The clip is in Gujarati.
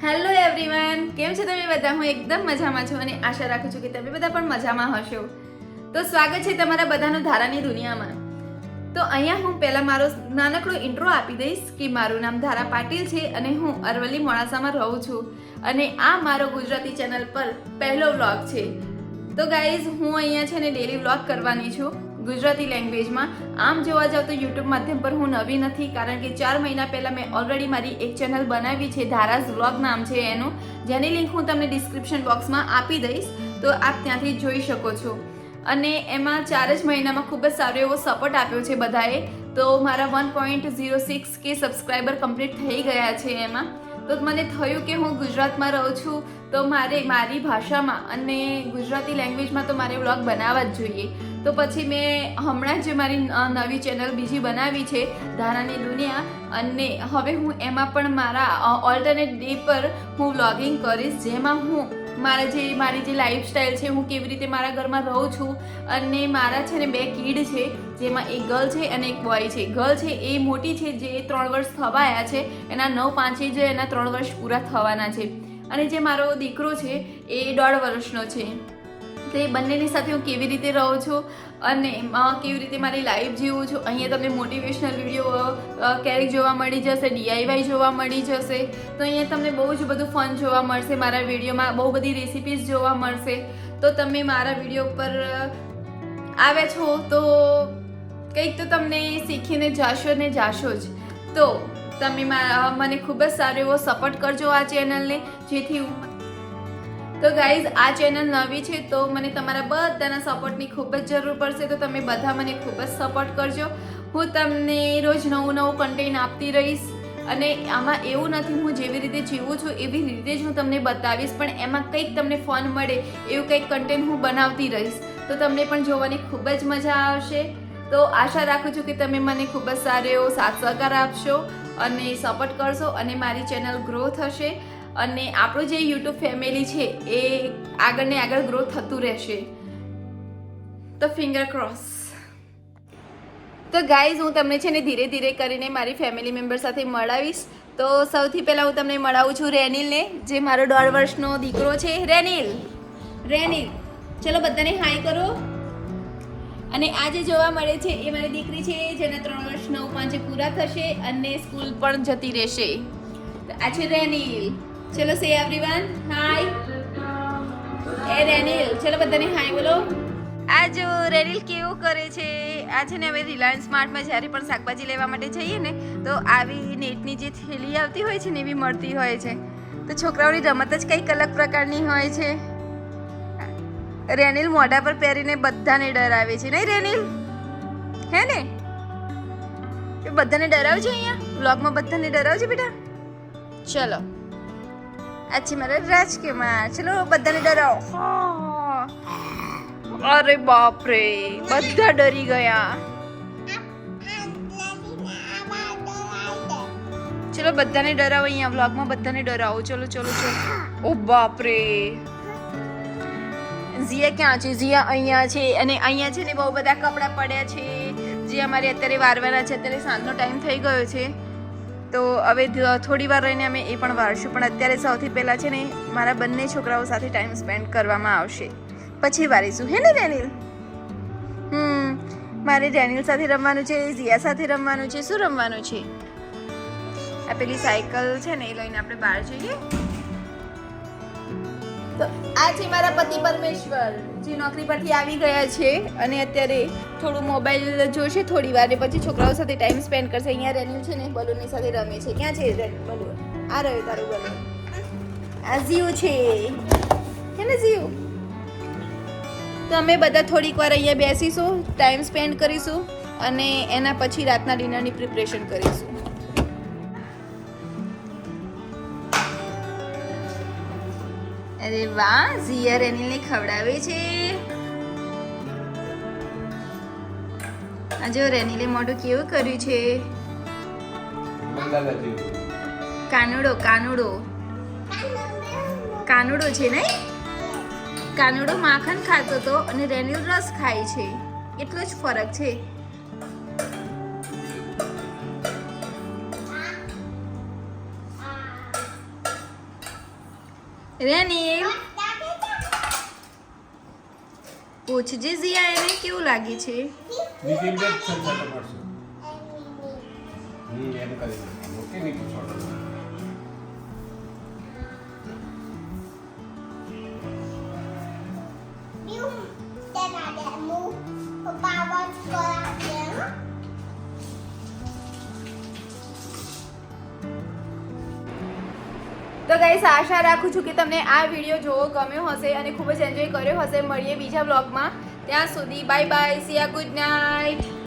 હેલો એવરીવન, કેમ છો તમે બધા? હું એકદમ મજામાં છું અને આશા રાખું છું કે તમે બધા પણ મજામાં હશો. તો સ્વાગત છે તમારા બધાનું ધારાની દુનિયામાં. તો અહીંયા હું પહેલા મારો નાનકડો ઇન્ટ્રો આપી દઈશ કે મારું નામ ધારા પાટીલ છે અને હું અરવલ્લી મોડાસામાં રહું છું અને આ મારો ગુજરાતી ચેનલ પર પહેલો વ્લોગ છે. તો ગાઈઝ, હું અહીંયા છે ને ડેલી વ્લોગ કરવાની છું ગુજરાતી લેંગ્વેજમાં. આમ જોવા જાવ તો યુટ્યુબ માધ્યમ પર હું નવી નથી, કારણ કે 4 મહિના પહેલાં મેં ઓલરેડી મારી એક ચેનલ બનાવી છે, ધારાસ વ્લોગ નામ છે એનું, જેની લિંક હું તમને ડિસ્ક્રિપ્શન બોક્સમાં આપી દઈશ, તો આપ ત્યાંથી જોઈ શકો છો. અને એમાં 4 જ મહિનામાં ખૂબ જ સારો એવો સપોર્ટ આપ્યો છે બધાએ. તો મારા 1.06 કે સબસ્ક્રાઈબર કમ્પ્લીટ થઈ ગયા છે એમાં. તો મને થયું કે હું ગુજરાતમાં રહું છું તો મારે મારી ભાષામાં અને ગુજરાતી લેંગ્વેજમાં તો મારે વ્લોગ બનાવવા જ જોઈએ. તો પછી મેં હમણાં જ મારી નવી ચેનલ બીજી બનાવી છે, ધારાની દુનિયા, અને હવે હું એમાં પણ મારા ઓલ્ટરનેટ ડે પર હું વ્લોગિંગ કરીશ, જેમાં હું મારી જે લાઈફસ્ટાઈલ છે, હું કેવી રીતે મારા ઘરમાં રહું છું, અને મારા છે ને 2 કિડ છે, જેમાં એક ગર્લ છે અને એક બોય છે. ગર્લ છે એ મોટી છે, જે 3 વર્ષ થવા આવ્યા છે, એના 9/5 જ એના 3 વર્ષ પૂરા થવાના છે, અને જે મારો દીકરો છે એ 1.5 વર્ષનો છે. તો એ બંનેની સાથે હું કેવી રીતે રહું છું અને કેવી રીતે મારી લાઈફ જીવું છું. અહીંયા તમને મોટિવેશનલ વિડીયો ક્યારેક જોવા મળી જશે, DIY જોવા મળી જશે. તો અહીંયા તમને બહુ જ બધું ફન જોવા મળશે મારા વિડીયોમાં, બહુ બધી રેસિપીઝ જોવા મળશે. તો તમે મારા વિડીયો પર આવ્યા છો તો કંઈક તો તમને શીખીને જાશો ને જાશો જ. તો તમે મને ખૂબ જ સારો એવો સપોર્ટ કરજો આ ચેનલને, જેથી હું. તો ગાઈઝ, આ ચેનલ નવી છે તો મને તમારા બધાના સપોર્ટની ખૂબ જ જરૂર પડશે. તો તમે બધા મને ખૂબ જ સપોર્ટ કરજો. હું તમને રોજ નવું કન્ટેન્ટ આપતી રહીશ, અને આમાં એવું નથી, હું જેવી રીતે જીવું છું એવી રીતે જ હું તમને બતાવીશ, પણ એમાં કંઈક તમને ફન મળે એવું કંઈક કન્ટેન્ટ હું બનાવતી રહીશ. તો તમને પણ જોવાની ખૂબ જ મજા આવશે. તો આશા રાખું છું કે તમે મને ખૂબ જ સારો એવો સાથ સહકાર આપશો અને સપોર્ટ કરશો, અને મારી ચેનલ ગ્રો થશે, અને આપણું જે યુટ્યુબ ફેમિલી છે એ આગળ ને આગળ ગ્રો થતું રહેશે. તો ફિંગર ક્રોસ. તો ગાઈઝ, હું તમને છે ને ધીરે ધીરે કરીને મારી ફેમિલી મેમ્બર સાથે મળાવીશ. તો સૌથી પહેલાં હું તમને મળાવું છું રેનિલને, જે મારો 1.5 વર્ષનો દીકરો છે. રેનિલ, ચલો બધાને હાય કરો. અને આજે જોવા મળે છે એ મારી દીકરી છે, જેના 3 વર્ષ 9/5 પૂરા થશે અને સ્કૂલ પણ જતી રહેશે. આ છે રેનિલ. ચલો સે એવરીવન હાય. એ રેનિલ, ચલો બધાને હાય બોલો. આ જો રેનિલ કેવું કરે છે. આ છે ને હવે રિલાયન્સ સ્માર્ટમાં જ્યારે પણ શાકભાજી લેવા માટે જઈએ ને, તો આવી નેટની જે થેલી આવતી હોય છે ને એવી મળતી હોય છે. તો છોકરાઓની રમત જ કંઈક અલગ પ્રકારની હોય છે. રેનિલ મોઢા પર પહેરીને બધાને ડરાવે છે, નહીં રેનિલ? હે ને? એ બધાને ડરાવજો, અહીંયા વ્લોગમાં બધાને ડરાવજો બેટા. ચલો, અચ્છી મારા રાજકુમાર, ચલો બધાને ડરાવો. અરે બાપ રે, બધા ડરી ગયા. ચલો બધાને ડરાવો, અહીંયા વ્લોગમાં બધાને ડરાવો. ચલો. ઓ બાપ રે, ઝિયા ક્યાં છે? ઝિયા અહીંયા છે, અને અહીંયા છે ને બહુ બધા કપડાં પડ્યા છે જે અમારે અત્યારે વારવાના છે. અત્યારે સાંજનો ટાઈમ થઈ ગયો છે, તો હવે થોડી વાર રહીને અમે એ પણ વારશું. પણ અત્યારે સૌથી પહેલાં છે ને મારા બંને છોકરાઓ સાથે ટાઈમ સ્પેન્ડ કરવામાં આવશે, પછી વારીશું. હે ને રેનિલ? મારે રેનિલ સાથે રમવાનું છે, ઝિયા સાથે રમવાનું છે. શું રમવાનું છે? આ પેલી સાયકલ છે ને એ લઈને આપણે બહાર જઈએ. તો આ છે મારા પતિ પરમેશ્વર, જે નોકરી પરથી આવી ગયા છે અને અત્યારે થોડું મોબાઈલ જોશે થોડી વાર, પછી છોકરાઓ સાથે ટાઈમ સ્પેન્ડ કરશે. અહીંયા રેનિલ છે ને બલૂનની સાથે રમે છે. ક્યાં છે બલૂન? આ રહ્યો તારું બલૂન. આ ઝીઓ છે, હે ને ઝીઓ? તો અમે બધા થોડીક વાર અહીંયા બેસીશું, ટાઈમ સ્પેન્ડ કરીશું, અને એના પછી રાતના ડિનરની પ્રિપરેશન કરીશું. અરે વાહ, ઝિયા રેનિલને ખવડાવે છે. આ જો રેનિલે મોઢું કેવું કર્યું છે. કાનુડો છે નહીં? કાનુડો માખણ ખાતો હતો અને રેનિલ રસ ખાય છે, એટલો જ ફરક છે. રેનીલ પૂછજે ઝિયા એને કેવું લાગે છે. નીતિન બેન સંસાર કરશે એમ કરી ઓકે નીતિન છોડો તો ગાઈસ આશા રાખું છું કે તમને આ વિડીયો જોવો ગમ્યો હશે અને ખૂબ જ એન્જોય કર્યો હશે. મળીએ બીજા બ્લોગમાં. ત્યાં સુધી બાય બાય, સી યા, ગુડ નાઇટ.